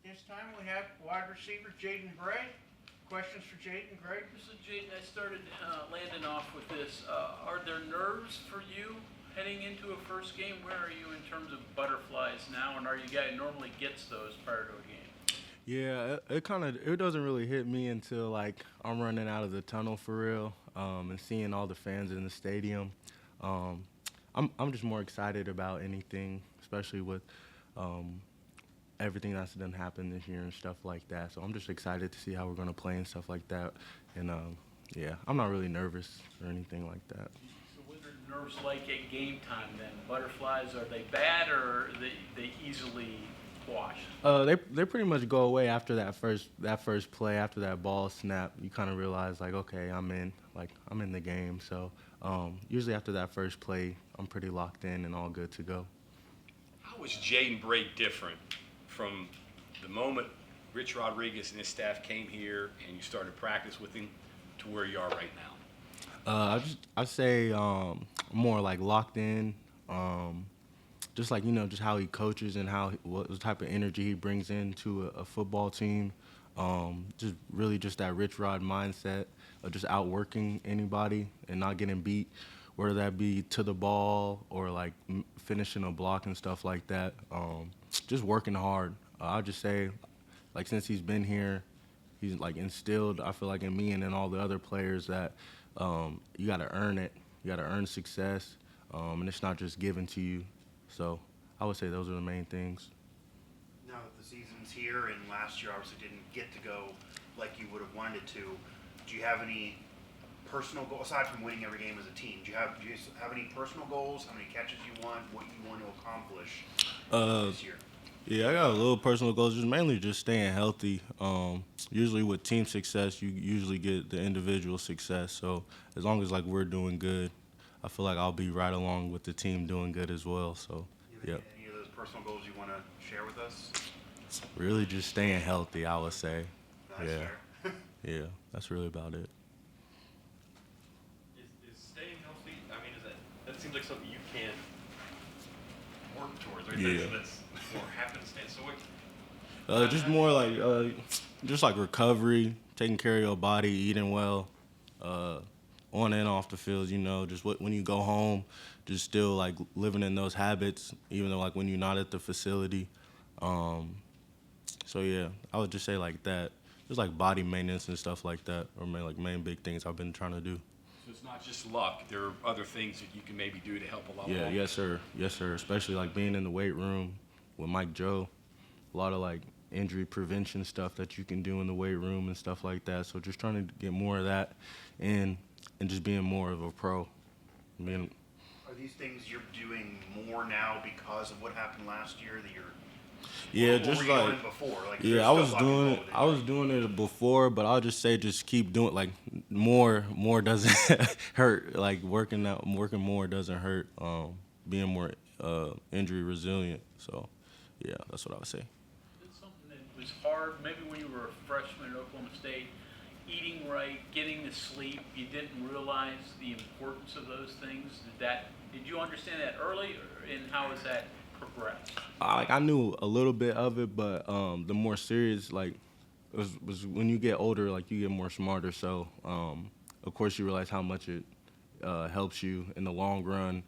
This time we have wide receiver Jaden Bray. Questions for Jaden, Greg? So Jaden, I started landing off with this. Are there nerves for you heading into a first game? Where are you in terms of butterflies now, and are you guy normally gets those prior to a game? Yeah, it doesn't really hit me until like I'm running out of the tunnel for real, and seeing all the fans in the stadium. Um, I'm just more excited about anything, especially with um, everything that's done happened this year and stuff like that. So I'm just excited to see how we're gonna play and stuff like that. And yeah, I'm not really nervous or anything like that. So what are nerves like at game time then? Butterflies, are they bad or are they easily squashed? They pretty much go away after that first play. After that ball snap, you kind of realize like, okay, I'm in the game. So usually after that first play, I'm pretty locked in and all good to go. How was Jaden Bray different from the moment Rich Rodriguez and his staff came here and you started practice with him to where you are right now? I say more like locked in. Just like just how he coaches and what type of energy he brings into a football team. Just really just that Rich Rod mindset of just outworking anybody and not getting beat, whether that be to the ball or like finishing a block and stuff like that. Just working hard. I'll just say, like since he's been here, he's like instilled, I feel like in me and in all the other players that you got to earn it. You got to earn success, and it's not just given to you. So I would say those are the main things. Now that the season's here and last year obviously didn't get to go like you would have wanted it to, do you have any personal goals, aside from winning every game as a team, do you have any personal goals, how many catches you want, what you want to accomplish this year? Yeah, I got a little personal goals, just mainly just staying healthy. Usually with team success, you usually get the individual success. So as long as like we're doing good, I feel like I'll be right along with the team doing good as well. So, Yeah. Any of those personal goals you want to share with us? really just staying healthy, I would say. That's Yeah. fair. Yeah, that's really about it. Is staying healthy? I mean, that seems like something you can work towards, right? Yeah. That's more happenstance. So Just more like just like recovery, taking care of your body, eating well, on and off the field. Just when you go home, just still like living in those habits, even though like when you're not at the facility. So yeah, I would just say like that, just like body maintenance and stuff like that, or main big things I've been trying to do. So it's not just luck. There are other things that you can maybe do to help along. Yeah, yes sir, Especially like being in the weight room with Mike Joe, a lot of like injury prevention stuff that you can do in the weight room and stuff like that. So just trying to get more of that and just being more of a pro. Are these things you're doing more now because of what happened last year that you're Yeah, or just were you like doing before? Like, yeah, there's I was still a lot doing it. involved in I was doing it before, but I'll just say just keep doing like more doesn't hurt. Like working more doesn't hurt. Being more injury resilient. So yeah, that's what I would say. Is it something that was hard, maybe when you were a freshman at Oklahoma State, eating right, getting to sleep, you didn't realize the importance of those things? Did you understand that early, and how has that progressed? I knew a little bit of it, but the more serious like was when you get older, like you get more smarter. So of course you realize how much it helps you in the long run.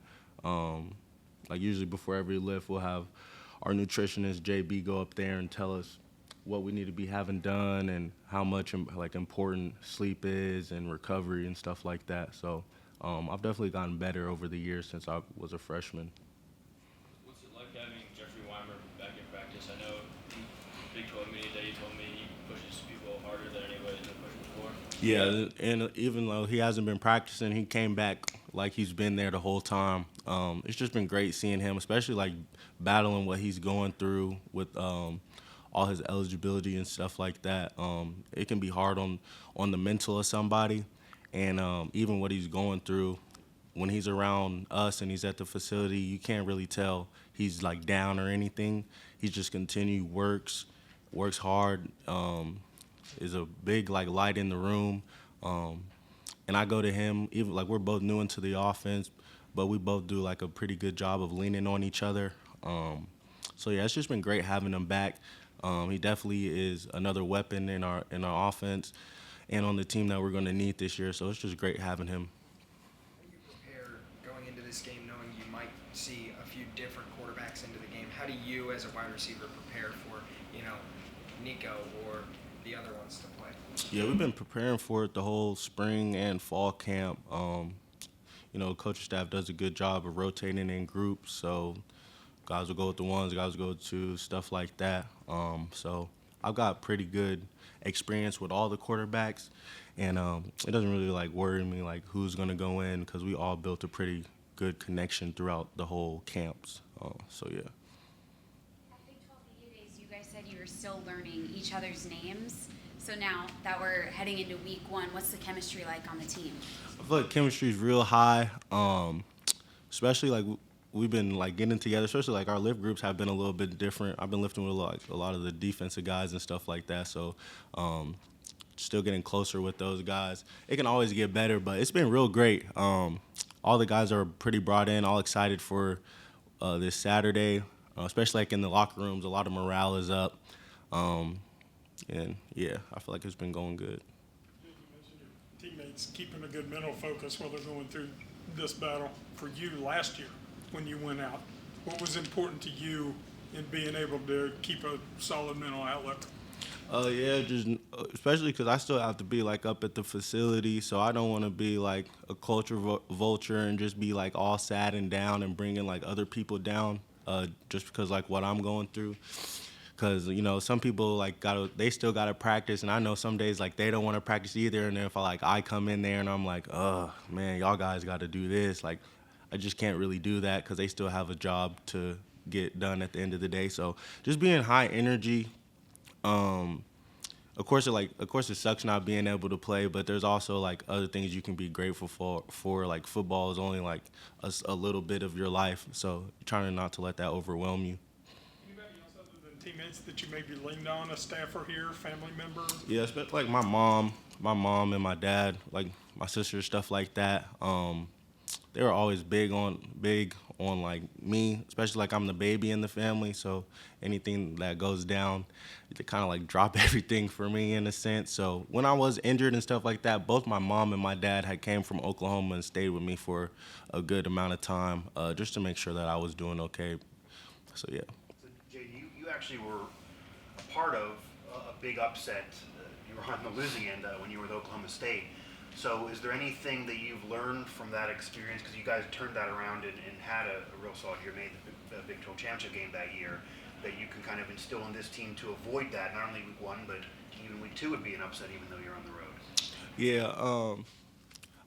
Like usually before every lift, we'll have our nutritionist JB go up there and tell us what we need to be having done and how much like important sleep is and recovery and stuff like that. So I've definitely gotten better over the years since I was a freshman. What's it like having Jeffrey Weimer back in practice? I know Big 12 Media Day, you told me he pushes people harder than anybody's been pushed before. Yeah, and even though he hasn't been practicing, he came back like he's been there the whole time. It's just been great seeing him, especially like battling what he's going through with all his eligibility and stuff like that. It can be hard on the mental of somebody, and even what he's going through when he's around us and he's at the facility, you can't really tell he's like down or anything. He just works hard, is a big like light in the room. And I go to him, even like we're both new into the offense, but we both do like a pretty good job of leaning on each other. So yeah, it's just been great having him back. He definitely is another weapon in our offense and on the team that we're going to need this year. So it's just great having him. How do you prepare going into this game knowing you might see a few different quarterbacks into the game? How do you, as a wide receiver, prepare for, Nico or the other ones to play? Yeah, we've been preparing for it the whole spring and fall camp. Coaching staff does a good job of rotating in groups, so guys will go with the ones, guys will go with twos, stuff like that. So I've got pretty good experience with all the quarterbacks, and it doesn't really worry me who's gonna go in because we all built a pretty good connection throughout the whole camps. So yeah. At Big 12 Media Days, you guys said you were still learning each other's names. So now that we're heading into week 1, what's the chemistry like on the team? I feel like chemistry is real high, especially we've been getting together. Especially our lift groups have been a little bit different. I've been lifting with a lot of the defensive guys and stuff like that. So still getting closer with those guys. It can always get better, but it's been real great. All the guys are pretty brought in, all excited for this Saturday, especially in the locker rooms. A lot of morale is up. And yeah, I feel like it's been going good. You mentioned your teammates keeping a good mental focus while they're going through this battle. For you last year when you went out, what was important to you in being able to keep a solid mental outlook? Yeah, just especially because I still have to be up at the facility, so I don't want to be a culture vulture and just be all sad and down and bringing other people down just because what I'm going through. Because some people they still gotta practice, and I know some days they don't want to practice either. And then if I come in there and I'm oh man, y'all guys got to do this, I just can't really do that because they still have a job to get done at the end of the day. So just being high energy. Of course it sucks not being able to play, but there's also other things you can be grateful for. Football is only a little bit of your life, so trying not to let that overwhelm you. Anybody else other than teammates that you maybe leaned on, a staffer here, family member? Yeah, especially my mom and my dad, my sister, stuff like that. They were always big on me, especially I'm the baby in the family, so anything that goes down, they kind of drop everything for me in a sense. So when I was injured and stuff like that, both my mom and my dad had came from Oklahoma and stayed with me for a good amount of time, just to make sure that I was doing okay. So yeah. So Jaden, you actually were a part of a big upset. You were on the losing end when you were with Oklahoma State. So is there anything that you've learned from that experience? Because you guys turned that around and had a real solid year, made the Big 12 championship game that year, that you can kind of instill in this team to avoid that, not only week 1, but even week 2 would be an upset even though you're on the road? Yeah,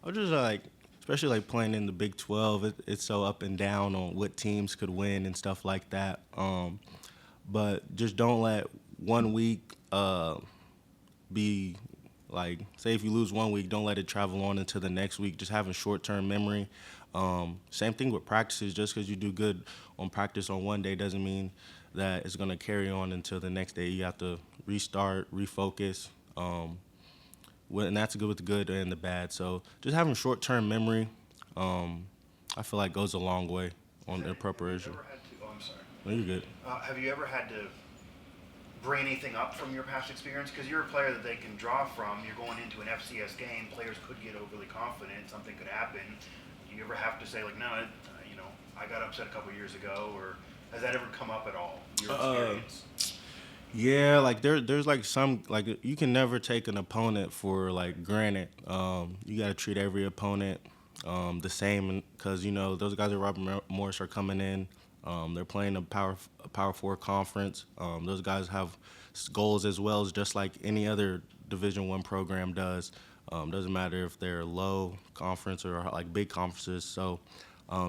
I was just especially playing in the Big 12, it's so up and down on what teams could win and stuff like that. But just don't let 1 week be say if you lose 1 week, don't let it travel on into the next week. Just having short-term memory. Same thing with practices. Just because you do good on practice on one day doesn't mean that it's going to carry on until the next day. You have to restart, refocus. And that's good with the good and the bad. So just having short-term memory, I feel goes a long way on the preparation. I'm sorry. No, you're good. Have you ever had to bring anything up from your past experience? Because you're a player that they can draw from. You're going into an FCS game. Players could get overly confident. Something could happen. Do you ever have to say, no, I got upset a couple years ago, or has that ever come up at all, your experience? Yeah, there's some, you can never take an opponent for, granted. You got to treat every opponent the same because, those guys at Robert Morris are coming in. They're playing a Power 4 conference. Those guys have goals as well as just like any other Division I program does. Doesn't matter if they're low conference or big conferences. So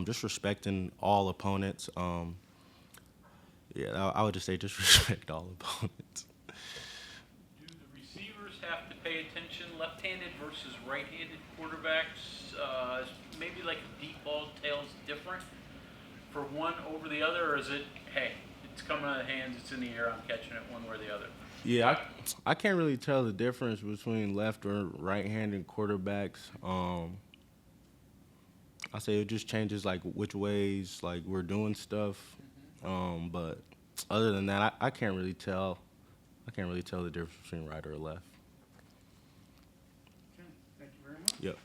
just respecting all opponents. Yeah, I would just say just respect all opponents. Do the receivers have to pay attention, left-handed versus right-handed quarterbacks? Maybe a deep ball tail's different for one over the other, or is it, hey, it's coming out of the hands, it's in the air, I'm catching it one way or the other? Yeah, I can't really tell the difference between left or right-handed quarterbacks. I say it just changes which ways we're doing stuff. But other than that, I can't really tell. I can't really tell the difference between right or left. Okay, thank you very much. Yep.